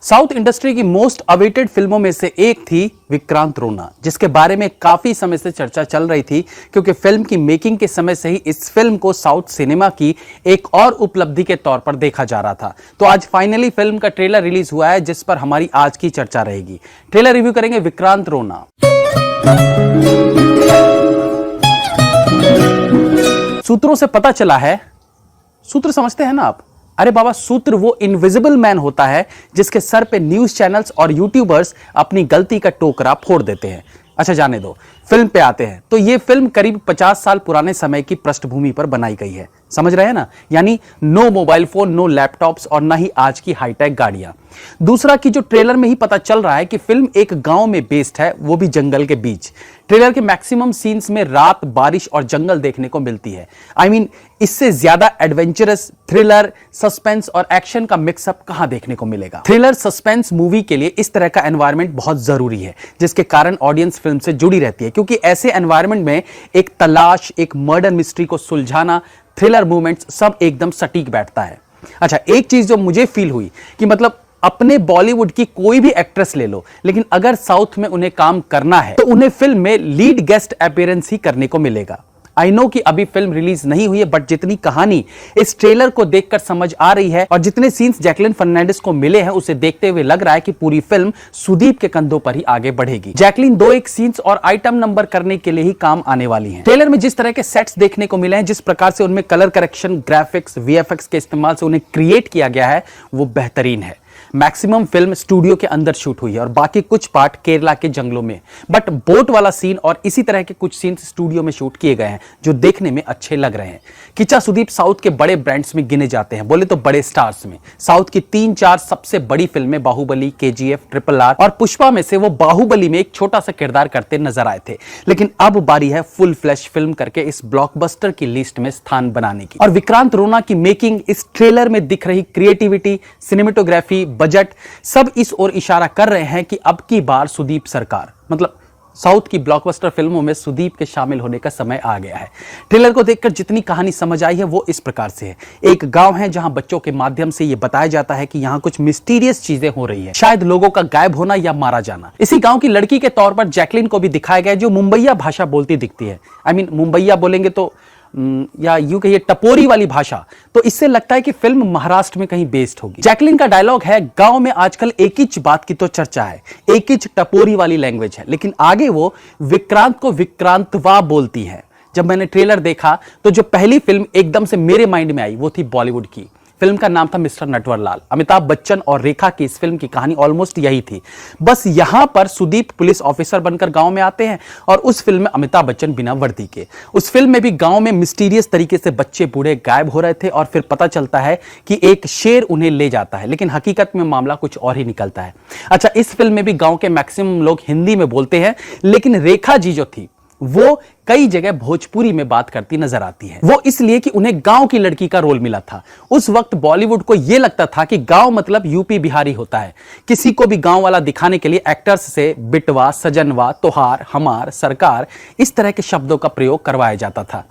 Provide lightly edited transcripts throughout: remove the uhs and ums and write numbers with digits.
South industry की most awaited फिल्मों में से एक थी विक्रांत रोना, जिसके बारे में काफी समय से चर्चा चल रही थी क्योंकि फिल्म की मेकिंग के समय से ही इस फिल्म को साउथ सिनेमा की एक और उपलब्धि के तौर पर देखा जा रहा था। तो आज फाइनली फिल्म का ट्रेलर रिलीज हुआ है, जिस पर हमारी आज की चर्चा रहेगी। ट्रेलर रिव्यू करेंगे विक्रांत रोना। सूत्रों से पता चला है, सूत्र समझते हैं ना आप? अरे बाबा, सूत्र वो इनविजिबल मैन होता है जिसके सर पे न्यूज चैनल्स और यूट्यूबर्स अपनी गलती का टोकरा फोड़ देते हैं। अच्छा, जाने दो, फिल्म पे आते हैं। तो ये फिल्म करीब 50 साल पुराने समय की पृष्ठभूमि पर बनाई गई है, समझ रहे हैं ना? यानी no mobile phone, no laptops और ना ही आज की हाईटेक गाड़ियां। दूसरा कि जो ट्रेलर में ही पता चल रहा है कि फिल्म एक गांव में बेस्ड है, वो भी जंगल के बीच। ट्रेलर के मैक्सिमम सीन्स में रात, बारिश और जंगल देखने को मिलती है। आई मीन, इससे ज्यादा एडवेंचरस, थ्रिलर, सस्पेंस और एक्शन का मिक्सअप कहां देखने को मिलेगा? थ्रिलर सस्पेंस मूवी के लिए इस तरह का एनवायरनमेंट बहुत जरूरी है, जिसके कारण ऑडियंस फिल्म से जुड़ी रहती है, क्योंकि ऐसे एनवायरनमेंट में एक तलाश, एक मर्डर मिस्ट्री को सुलझाना, थ्रिलर मूवमेंट्स सब एकदम सटीक बैठता है। अच्छा, एक चीज जो मुझे फील हुई कि मतलब अपने बॉलीवुड की कोई भी एक्ट्रेस ले लो, लेकिन अगर साउथ में उन्हें काम करना है तो उन्हें फिल्म में लीड गेस्ट अपीयरेंस ही करने को मिलेगा। आई नो कि अभी फिल्म रिलीज नहीं हुई है, बट जितनी कहानी इस ट्रेलर को देखकर समझ आ रही है और जितने सीन्स जैकलिन फर्नांडिस को मिले हैं, उसे देखते हुए लग रहा है कि पूरी फिल्म सुदीप के कंधों पर ही आगे बढ़ेगी। जैकलिन 2-1 सीन्स और आइटम नंबर करने के लिए ही काम आने वाली हैं। ट्रेलर में जिस तरह के सेट्स देखने को मिले हैं, जिस प्रकार से उनमें कलर करेक्शन, ग्राफिक्स, वीएफएक्स के इस्तेमाल से उन्हें क्रिएट किया गया है, वो बेहतरीन है। मैक्सिमम फिल्म स्टूडियो के अंदर शूट हुई है और बाकी कुछ पार्ट केरला के जंगलों में, बट बोट वाला सीन और इसी तरह के कुछ सीन्स स्टूडियो में शूट किए गए हैं जो देखने में अच्छे लग रहे हैं। किच्चा सुदीप साउथ के बड़े ब्रांड्स में गिने जाते हैं, बोले तो बड़े स्टार्स में। साउथ की 3-4 सबसे बड़ी फिल्में बाहुबली, केजीएफ, RRR और पुष्पा में से वो बाहुबली में एक छोटा सा किरदार करते नजर आए थे, लेकिन अब बारी है फुल फ्लैश फिल्म करके इस ब्लॉकबस्टर की लिस्ट में स्थान बनाने की। और विक्रांत रोना की मेकिंग, इस ट्रेलर में दिख रही क्रिएटिविटी, सिनेमेटोग्राफी, बजट, सब इस ओर इशारा कर रहे हैं कि अब की बार सुदीप सरकार, मतलब साउथ की ब्लॉकबस्टर फिल्मों में सुदीप के शामिल होने का समय आ गया है। ट्रेलर को देखकर जितनी कहानी समझ आई है वो इस प्रकार से है। एक गांव है जहां बच्चों के माध्यम से यह बताया जाता है कि यहां कुछ मिस्टीरियस चीजें हो रही है, शायद लोगों का गायब होना या मारा जाना। इसी गांव की लड़की के तौर पर जैकलिन को भी दिखाया गया, जो मुंबईया भाषा बोलती दिखती है। आई मीन, मुंबईया बोलेंगे तो या यूं कहिए टपोरी वाली भाषा, तो इससे लगता है कि फिल्म महाराष्ट्र में कहीं बेस्ड होगी। जैकलिन का डायलॉग है, गांव में आजकल एक ही बात की तो चर्चा है, एक ही टपोरी वाली लैंग्वेज है, लेकिन आगे वो विक्रांत को विक्रांतवा बोलती है। जब मैंने ट्रेलर देखा तो जो पहली फिल्म एकदम से मेरे माइंड में आई वो थी बॉलीवुड की। फिल्म का नाम था मिस्टर नटवरलाल। अमिताभ बच्चन और रेखा की इस फिल्म की कहानी ऑलमोस्ट यही थी, बस यहां पर सुदीप पुलिस ऑफिसर बनकर गांव में आते हैं और उस फिल्म में अमिताभ बच्चन बिना वर्दी के। उस फिल्म में भी गांव में मिस्टीरियस तरीके से बच्चे बूढ़े गायब हो रहे थे और फिर पता चलता है कि एक शेर उन्हें ले जाता है, लेकिन हकीकत में मामला कुछ और ही निकलता है। अच्छा, इस फिल्म में भी गांव के मैक्सिमम लोग हिंदी में बोलते हैं, लेकिन रेखा जी जो थी वो कई जगह भोजपुरी में बात करती नजर आती है। वो इसलिए कि उन्हें गांव की लड़की का रोल मिला था। उस वक्त बॉलीवुड को यह लगता था कि गांव मतलब यूपी बिहारी होता है। किसी को भी गांव वाला दिखाने के लिए एक्टर्स से बिटवा, सजनवा, तोहार, हमार, सरकार, इस तरह के शब्दों का प्रयोग करवाया जाता था।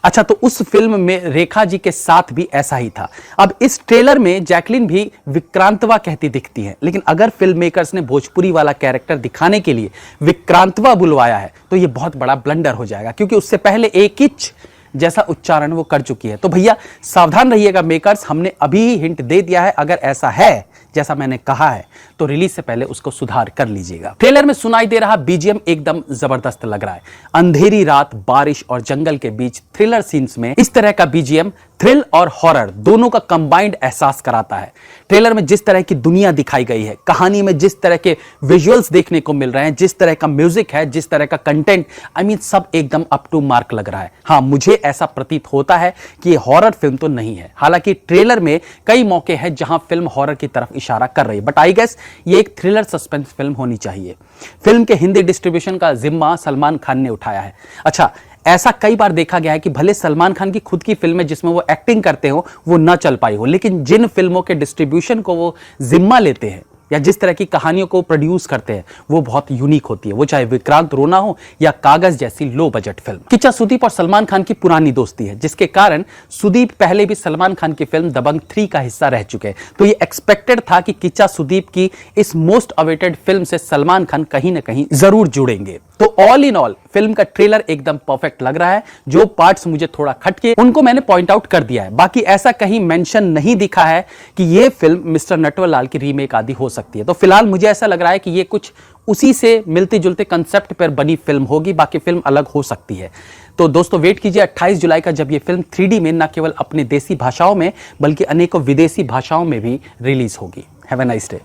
अच्छा, तो उस फिल्म में रेखा जी के साथ भी ऐसा ही था। अब इस ट्रेलर में जैकलिन भी विक्रांतवा कहती दिखती है, लेकिन अगर फिल्म मेकर्स ने भोजपुरी वाला कैरेक्टर दिखाने के लिए विक्रांतवा बुलवाया है तो यह बहुत बड़ा ब्लंडर हो जाएगा, क्योंकि उससे पहले एक इच जैसा उच्चारण वो कर चुकी है। तो भैया सावधान रहिएगा मेकर्स, हमने अभी ही हिंट दे दिया है। अगर ऐसा है जैसा मैंने कहा है तो रिलीज से पहले उसको सुधार कर लीजिएगा। ट्रेलर में सुनाई दे रहा बीजीएम एकदम जबरदस्त लग रहा है। अंधेरी रात, बारिश और जंगल के बीच थ्रिलर सीन्स में इस तरह का बीजीएम थ्रिल और हॉरर दोनों का कंबाइंड एहसास कराता है। ट्रेलर में जिस तरह की दुनिया दिखाई गई है, कहानी में जिस तरह के विजुअल्स देखने को मिल रहे हैं, जिस तरह का म्यूजिक है, जिस तरह का कंटेंट, आई मीन सब एकदम अप टू मार्क लग रहा है। हाँ, मुझे ऐसा प्रतीत होता है कि ये हॉरर फिल्म तो नहीं है। हालांकि ट्रेलर में कई मौके हैं जहां फिल्म हॉरर की तरफ इशारा कर रही है, बट आई गेस ये एक थ्रिलर सस्पेंस फिल्म होनी चाहिए। फिल्म के हिंदी डिस्ट्रीब्यूशन का जिम्मा सलमान खान ने उठाया है। अच्छा, ऐसा कई बार देखा गया है कि भले सलमान खान की खुद की फिल्में जिसमें वो एक्टिंग करते हो वो ना चल पाई हो, लेकिन जिन फिल्मों के डिस्ट्रीब्यूशन को वो जिम्मा लेते हैं या जिस तरह की कहानियों को प्रोड्यूस करते हैं वो बहुत यूनिक होती है, वो चाहे विक्रांत रोना हो या कागज जैसी low budget film. Kichcha Sudeep और सलमान खान की पुरानी दोस्ती है, जिसके कारण सुदीप पहले भी सलमान खान की फिल्म दबंग 3 का हिस्सा रह चुके हैं। तो ये एक्सपेक्टेड था कि किच्चा सुदीप की इस मोस्ट अवेटेड फिल्म से सलमान खान कहीं ना कहीं जरूर जुड़ेंगे। तो ऑल इन ऑल फिल्म का ट्रेलर एकदम परफेक्ट लग रहा है। जो पार्ट्स मुझे थोड़ा खटके उनको मैंने पॉइंट आउट कर दिया है। बाकी ऐसा कहीं मेंशन नहीं दिखा है कि ये फिल्म मिस्टर नटवरलाल की रीमेक आदि हो सकती है। तो फिलहाल मुझे ऐसा लग रहा है कि ये कुछ उसी से मिलते जुलते कंसेप्ट पर बनी फिल्म होगी, बाकी फिल्म अलग हो सकती है। तो दोस्तों वेट कीजिए 28 जुलाई का, जब ये फिल्म 3D में न केवल अपनी देसी भाषाओं में बल्कि अनेकों विदेशी भाषाओं में भी रिलीज होगी। Have a nice day.